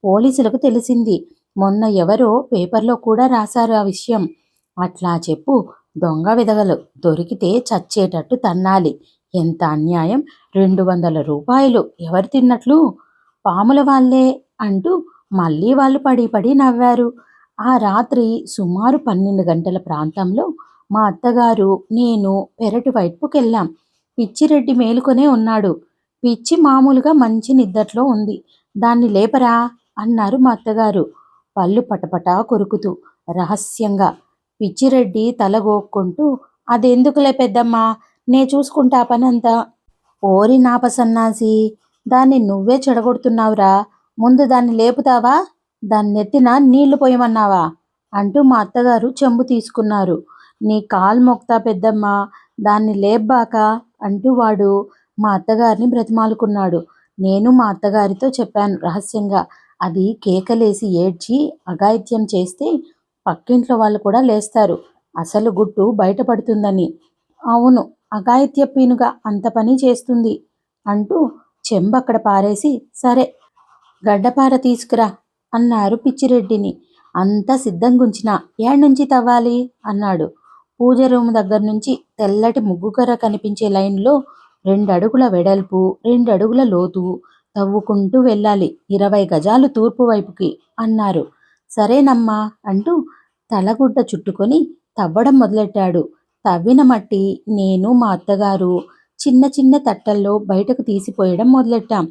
[SPEAKER 1] పోలీసులకు తెలిసింది. మొన్న ఎవరో పేపర్లో కూడా రాశారు ఆ విషయం. అట్లా చెప్పు, దొంగ విధవలు దొరికితే చచ్చేటట్టు తన్నాలి. ఎంత అన్యాయం! 200 రూపాయలు ఎవరు తిన్నట్లు? పాముల వాళ్ళే అంటూ మళ్ళీ వాళ్ళు పడి పడి నవ్వారు. ఆ రాత్రి సుమారు 12 గంటల ప్రాంతంలో మా అత్తగారు నేను పెరటి వైపుకెళ్ళాం. పిచ్చిరెడ్డి మేలుకొనే ఉన్నాడు. పిచ్చి మామూలుగా మంచి నిద్దట్లో ఉంది. దాన్ని లేపరా అన్నారు మా అత్తగారు పళ్ళు పటపటా కొరుకుతూ. రహస్యంగా. పిచ్చిరెడ్డి తల గోక్కుంటూ, అదెందుకులే పెద్దమ్మా, నే చూసుకుంటా ఆ పనంతా. ఓరి నాపసన్నాసి, దాన్ని నువ్వే చెడగొడుతున్నావురా, ముందు దాన్ని లేపుతావా, దాన్నెత్తిన నీళ్లు పోయమన్నావా అంటూ మా అత్తగారు చెంబు తీసుకున్నారు. నీ కాలు మొక్తా పెద్దమ్మా, దాన్ని లేబ్బాక అంటూ వాడు మా అత్తగారిని బ్రతిమాలుకున్నాడు. నేను మా అత్తగారితో చెప్పాను రహస్యంగా. అది కేకలేసి ఏడ్చి అఘాయిత్యం చేస్తే పక్కింట్లో వాళ్ళు కూడా లేస్తారు, అసలు గుట్టు బయటపడుతుందని. అవును, అఘాయిత్య పీనుగా అంత పని చేస్తుంది అంటూ చెంబక్కడ పారేసి, సరే గడ్డపార తీసుకురా అన్నారు పిచ్చిరెడ్డిని. అంతా సిద్ధంగుంచిన. ఏడ్నుంచి తవ్వాలి అన్నాడు. పూజ రూము దగ్గర నుంచి తెల్లటి ముగ్గుకర్ర కనిపించే లైన్లో 2 అడుగుల వెడల్పు, 2 అడుగుల లోతు తవ్వుకుంటూ వెళ్ళాలి, 20 గజాలు తూర్పు వైపుకి అన్నారు. సరేనమ్మా అంటూ తలగుడ్డ చుట్టుకొని తవ్వడం మొదలెట్టాడు. తవ్విన మట్టి నేను మా అత్తగారు చిన్న చిన్న తట్టల్లో బయటకు తీసిపోయడం మొదలెట్టాం.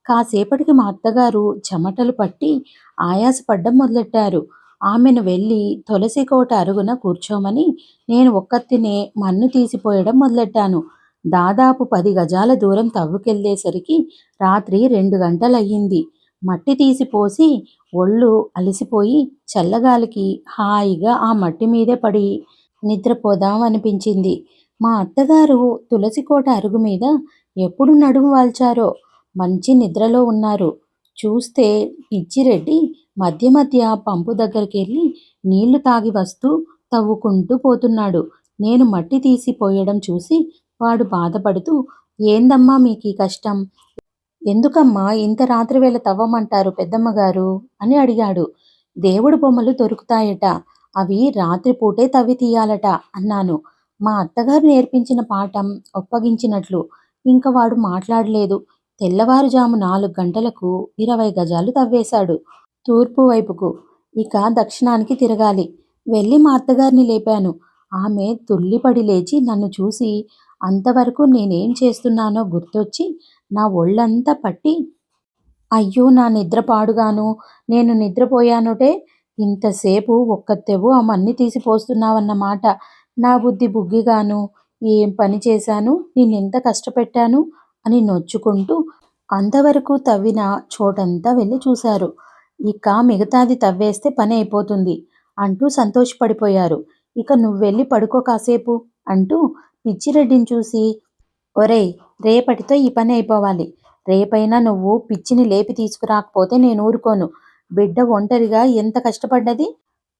[SPEAKER 1] కాసేపటికి మా అత్తగారు చెమటలు పట్టి ఆయాసపడ్డం మొదలెట్టారు. ఆమెను వెళ్ళి తులసి కోట అరుగున కూర్చోమని నేను ఒక్కత్తినే మన్ను తీసిపోయడం మొదలెట్టాను. దాదాపు 10 గజాల దూరం తవ్వుకెళ్ళేసరికి రాత్రి 2 గంటలయ్యింది. మట్టి తీసిపోసి ఒళ్ళు అలసిపోయి చల్లగాలికి హాయిగా ఆ మట్టి మీదే పడి నిద్రపోదాం అనిపించింది. మా అత్తగారు తులసికోట అరుగు మీద ఎప్పుడు నడుము వాల్చారో మంచి నిద్రలో ఉన్నారు. చూస్తే పిచ్చిరెడ్డి మధ్య మధ్య పంపు దగ్గరికెళ్ళి నీళ్లు తాగి వస్తూ తవ్వుకుంటూ పోతున్నాడు. నేను మట్టి తీసి పోయడం చూసి వాడు బాధపడుతూ, ఏందమ్మా మీకీ కష్టం, ఎందుకమ్మా ఇంత రాత్రివేళ తవ్వమంటారు పెద్దమ్మగారు అని అడిగాడు. దేవుడు బొమ్మలు దొరుకుతాయట, అవి రాత్రిపూటే తవ్వి తీయాలట అన్నాను. మా అత్తగారు నేర్పించిన పాఠం ఒప్పగించినట్లు. ఇంక వాడు మాట్లాడలేదు. తెల్లవారుజాము 4 గంటలకు 20 గజాలు తవ్వేశాడు తూర్పు వైపుకు. ఇక దక్షిణానికి తిరగాలి. వెళ్ళి మా అత్తగారిని లేపాను. ఆమె తుళ్ళిపడి లేచి నన్ను చూసి అంతవరకు నేనేం చేస్తున్నానో గుర్తొచ్చి నా ఒళ్ళంతా పట్టి, అయ్యో నా నిద్ర పాడుగాను, నేను నిద్రపోయానుటే, ఇంతసేపు ఒక్కత్తెవు ఆ మన్ని తీసి పోస్తున్నావన్నమాట, నా బుద్ధి బుగ్గిగాను, ఏం పని చేశాను, నిన్నెంత కష్టపెట్టాను అని నొచ్చుకుంటూ అంతవరకు తవ్విన చోటంతా వెళ్ళి చూశారు. ఇక మిగతాది తవ్వేస్తే పని అయిపోతుంది అంటూ సంతోషపడిపోయారు. ఇక నువ్వెళ్ళి పడుకో కాసేపు అంటూ పిచ్చిరెడ్డిని చూసి, ఒరేయ్, రేపటితో ఈ పని అయిపోవాలి. రేపైనా నువ్వు పిచ్చిని లేపి తీసుకురాకపోతే నేను ఊరుకోను. బిడ్డ ఒంటరిగా ఎంత కష్టపడ్డది.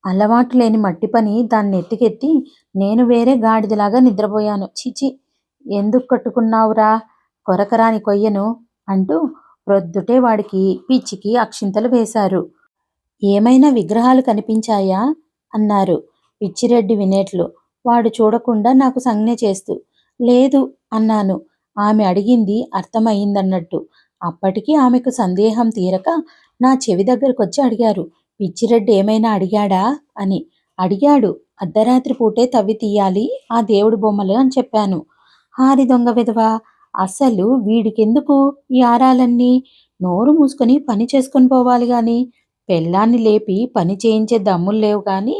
[SPEAKER 1] అలవాటు లేని మట్టి పని దాన్నెత్తికెత్తి నేను వేరే గాడిదలాగా నిద్రపోయాను. చిచి, ఎందుకు కట్టుకున్నావురా కొరకరాని కొయ్యను అంటూ ప్రొద్దుటే వాడికి పిచ్చికి అక్షింతలు వేశారు. ఏమైనా విగ్రహాలు కనిపించాయా అన్నారు పిచ్చిరెడ్డి వినేట్లు. వాడు చూడకుండా నాకు సంజ్ఞ చేస్తూ, లేదు అన్నాను. ఆమె అడిగింది అర్థమయ్యిందన్నట్టు. అప్పటికి ఆమెకు సందేహం తీరక నా చెవి దగ్గరకొచ్చి అడిగారు, పిచ్చిరెడ్డి ఏమైనా అడిగాడా అని. అడిగాడు, అర్ధరాత్రి పూటే తవ్వి తీయాలి ఆ దేవుడి బొమ్మలు అని చెప్పాను. హారి దొంగ విధవా, అసలు వీడికెందుకు ఈ ఆరాలన్నీ, నోరు మూసుకొని పని చేసుకొని పోవాలి గాని, పెళ్ళాన్ని లేపి పని చేయించే దమ్ములు లేవు గాని,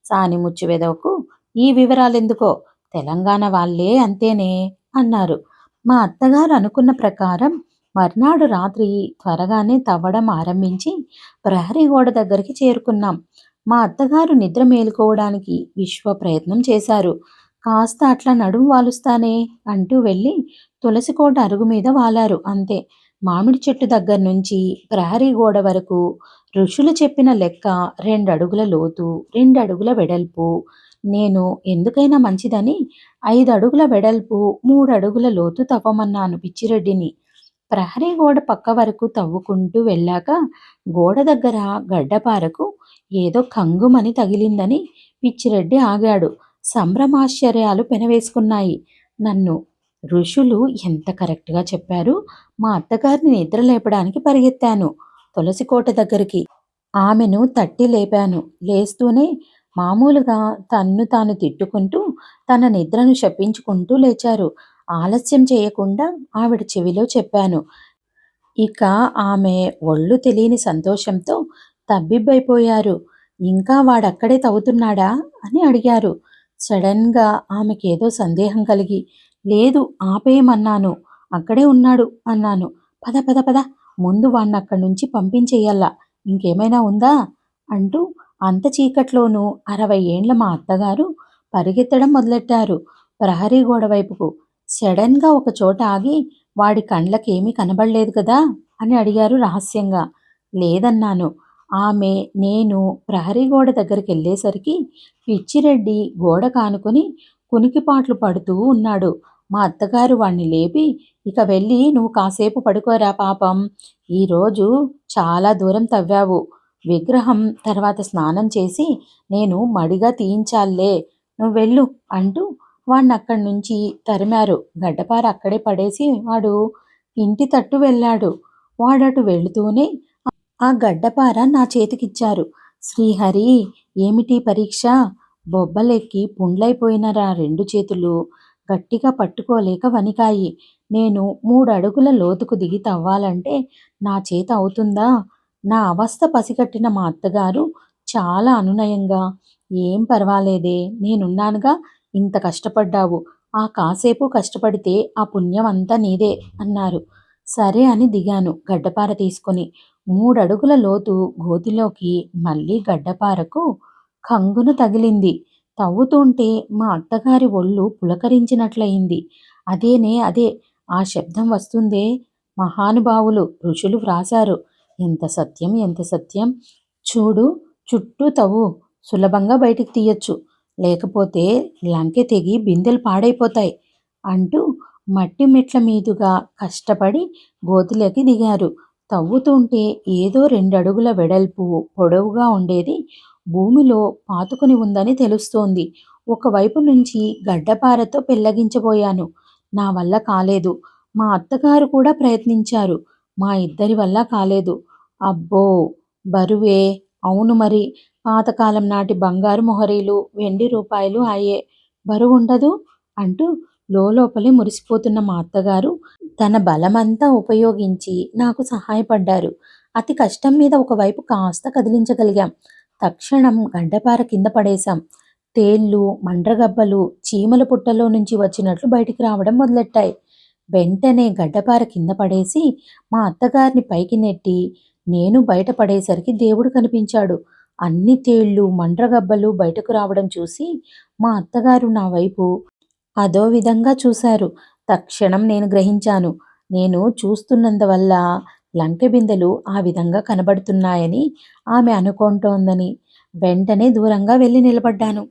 [SPEAKER 1] సానిముచ్చు వెధవకు ఈ వివరాలెందుకో, తెలంగాణ వాళ్ళే అంతేనే అన్నారు. మా అత్తగారు అనుకున్న ప్రకారం మర్నాడు రాత్రి త్వరగానే తవ్వడం ఆరంభించి ప్రహరీ గోడ దగ్గరికి చేరుకున్నాం. మా అత్తగారు నిద్ర మేలుకోవడానికి విశ్వ ప్రయత్నం చేశారు. కాస్త అట్లా నడుము వాలుస్తానే అంటూ వెళ్ళి తులసికోట అరుగు మీద వాలారు అంతే. మామిడి చెట్టు దగ్గర నుంచి ప్రహరీ గోడ వరకు ఋషులు చెప్పిన లెక్క 2 అడుగుల లోతు, 2 అడుగుల వెడల్పు. నేను ఎందుకైనా మంచిదని 5 అడుగుల వెడల్పు, 3 అడుగుల లోతు తవ్వమన్నాను పిచ్చిరెడ్డిని. ప్రహరీ గోడ పక్క వరకు తవ్వుకుంటూ వెళ్ళాక గోడ దగ్గర గడ్డపారకు ఏదో కంగుమని తగిలిందని పిచ్చిరెడ్డి ఆగాడు. సంభ్రమాశ్చర్యాలు పెనవేసుకున్నాయి నన్ను. ఋషులు ఎంత కరెక్ట్గా చెప్పారు. మా అత్తగారిని నిద్ర లేపడానికి పరిగెత్తాను తులసికోట దగ్గరికి. ఆమెను తట్టి లేపాను. లేస్తూనే మామూలుగా తన్ను తాను తిట్టుకుంటూ తన నిద్రను శపించుకుంటూ లేచారు. ఆలస్యం చేయకుండా ఆవిడ చెవిలో చెప్పాను, ఇక ఆమె ఒళ్ళు తెలియని సంతోషంతో తబ్బిబ్బైపోయారు. ఇంకా వాడక్కడే తవ్వుతున్నాడా అని అడిగారు. సడన్గా ఆమెకేదో సందేహం కలిగి, లేదు ఆపేయమన్నాను. అక్కడే ఉన్నాడు అన్నాను. పద పద పద, ముందు వాణ్ణక్కడి నుంచి పంపించెయ్యాల. ఇంకేమైనా ఉందా అంటూ అంత చీకట్లోనూ 60 ఏండ్ల మా అత్తగారు పరిగెత్తడం మొదలెట్టారు ప్రహరీ గోడ వైపుకు. సడన్గా ఒక చోట ఆగి, వాడి కండ్లకేమీ కనబడలేదు కదా అని అడిగారు రహస్యంగా. లేదన్నాను. ఆమె, నేను ప్రహరీ గోడ దగ్గరికెళ్ళేసరికి పిచ్చిరెడ్డి గోడ కానుకొని కునికిపాట్లు పడుతూ ఉన్నాడు. మా అత్తగారు వాణ్ణి లేపి, ఇక వెళ్ళి నువ్వు కాసేపు పడుకోరా పాపం. ఈరోజు చాలా దూరం తవ్వావు. విగ్రహం తర్వాత స్నానం చేసి నేను మడిగా తీయించాల్లే, నువ్వెళ్ళు అంటూ వాణ్ణక్కడి నుంచి తరిమారు. గడ్డపార అక్కడే పడేసి వాడు ఇంటి తట్టు వెళ్ళాడు. వాడటు వెళుతూనే ఆ గడ్డపార నా చేతికిచ్చారు. శ్రీహరి, ఏమిటీ పరీక్ష? బొబ్బలెక్కి పుండ్లైపోయిన 2 చేతులు గట్టిగా పట్టుకోలేక వణికాయి. నేను 3 అడుగుల లోతుకు దిగి తవ్వాలంటే నా చేత అవుతుందా? నా అవస్థ పసిగట్టిన మా అత్తగారు చాలా అనునయంగా, ఏం పర్వాలేదే, నేనున్నానుగా, ఇంత కష్టపడ్డావు. ఆ కాసేపు కష్టపడితే ఆ పుణ్యం అంతా నీదే అన్నారు. సరే అని దిగాను గడ్డపార తీసుకొని. 3 అడుగుల లోతు గోతిలోకి మళ్ళీ గడ్డపారకు కంగున తగిలింది. తవ్వుతుంటే మా అత్తగారి ఒళ్ళు పులకరించినట్లయింది. అదేనే అదే, ఆ శబ్దం వస్తుందే, మహానుభావులు ఋషులు వ్రాసారు. ఎంత సత్యం, ఎంత సత్యం. చూడు, చుట్టూ తవ్వు, సులభంగా బయటికి తీయొచ్చు. లేకపోతే లంకె తెగి బిందెలు పాడైపోతాయి అంటూ మట్టి మెట్ల మీదుగా కష్టపడి గోతిలోకి దిగారు. తవ్వుతుంటే ఏదో 2 అడుగుల వెడల్పు, పొడవుగా ఉండేది భూమిలో పాతుకుని ఉందని తెలుస్తోంది. ఒకవైపు నుంచి గడ్డపారతో పెళ్లగించబోయాను. నా వల్ల కాలేదు. మా అత్తగారు కూడా ప్రయత్నించారు. మా ఇద్దరి వల్ల కాలేదు. అబ్బో, బరువే. అవును మరి, పాతకాలం నాటి బంగారు మొహరీలు, వెండి రూపాయలు అయ్యే, బరువుండదు అంటూ లోలోపలే మురిసిపోతున్న మా అత్తగారు తన బలమంతా ఉపయోగించి నాకు సహాయపడ్డారు. అతి కష్టం మీద ఒకవైపు కాస్త కదిలించగలిగాం. తక్షణం గడ్డపార కింద పడేశాం. తేళ్ళు, మండ్రగబ్బలు చీమల పుట్టలో నుంచి వచ్చినట్లు బయటికి రావడం మొదలెట్టాయి. వెంటనే గడ్డపార కింద పడేసి మా అత్తగారిని పైకి నెట్టి నేను బయటపడేసరికి దేవుడు కనిపించాడు. అన్ని తేళ్ళు, మండ్రగబ్బలు బయటకు రావడం చూసి మా అత్తగారు నా వైపు అదో విధంగా చూశారు. తక్షణం నేను గ్రహించాను. నేను చూస్తున్నందువల్ల లంకె బిందెలు ఆ విధంగా కనబడుతున్నాయని ఆమె అనుకుంటోందని. వెంటనే దూరంగా వెళ్ళి నిలబడ్డాను.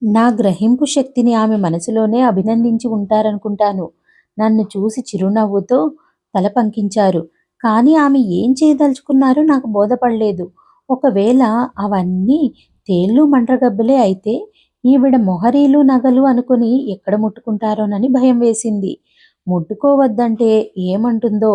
[SPEAKER 1] నా గ్రహింపు శక్తిని ఆమె మనసులోనే అభినందించి ఉంటారనుకుంటాను. నన్ను చూసి చిరునవ్వుతో తల పంకించారు. కానీ ఆమె ఏం చేయదలుచుకున్నారో నాకు బోధపడలేదు. ఒకవేళ అవన్నీ తేళ్ళు, మండ్రగబ్బలే అయితే ఈవిడ మొహరీలు, నగలు అనుకుని ఎక్కడ ముట్టుకుంటారోనని భయం వేసింది. ముట్టుకోవద్దంటే ఏమంటుందో,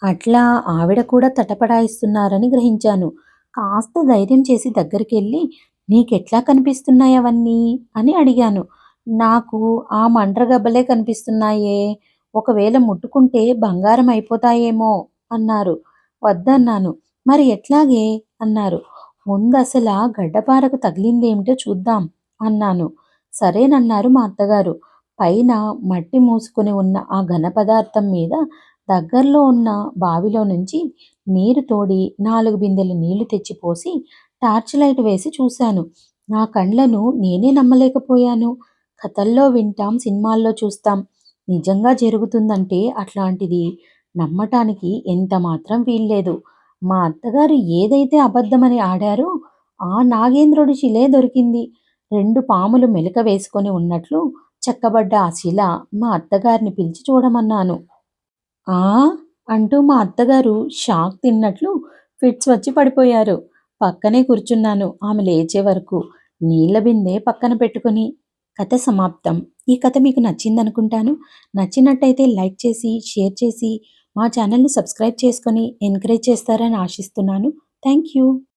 [SPEAKER 1] అట్లా ఆవిడ కూడా తటపడాయిస్తున్నారని గ్రహించాను. కాస్త ధైర్యం చేసి దగ్గరికెళ్ళి, నీకెట్లా కనిపిస్తున్నాయి అవన్నీ అని అడిగాను. నాకు ఆ మండ్రగబ్బలే కనిపిస్తున్నాయే, ఒకవేళ ముట్టుకుంటే బంగారం అయిపోతాయేమో అన్నారు. వద్దన్నాను. మరి ఎట్లాగే అన్నారు. ముందసల గడ్డపారకు తగిలిందేమిటో చూద్దాం అన్నాను. సరేనన్నారు మా అత్తగారు. పైన మట్టి మూసుకుని ఉన్న ఆ ఘన పదార్థం మీద దగ్గరలో ఉన్న బావిలో నుంచి నీరు తోడి 4 బిందెలు నీళ్లు తెచ్చిపోసి టార్చ్ లైట్ వేసి చూశాను. నా కండ్లను నేనే నమ్మలేకపోయాను. కథల్లో వింటాం, సినిమాల్లో చూస్తాం. నిజంగా జరుగుతుందంటే అట్లాంటిది నమ్మటానికి ఎంత మాత్రం వీల్లేదు. మా అత్తగారు ఏదైతే అబద్ధమని ఆడారో ఆ నాగేంద్రుడి శిలే దొరికింది. 2 పాములు మెలిక వేసుకొని ఉన్నట్లు చెక్కబడ్డ ఆ శిల మా అత్తగారిని పిలిచి చూడమన్నాను. ఆ అంటూ మా అత్తగారు షాక్ తిన్నట్లు ఫిట్స్ వచ్చి పడిపోయారు. పక్కనే కూర్చున్నాను ఆమె లేచే వరకు, నీళ్ల బిందె పక్కన పెట్టుకుని. కథ సమాప్తం. ఈ కథ మీకు నచ్చిందనుకుంటాను. నచ్చినట్టయితే లైక్ చేసి, షేర్ చేసి, మా ఛానల్ని సబ్స్క్రైబ్ చేసుకొని ఎంకరేజ్ చేస్తారని ఆశిస్తున్నాను. Thank you.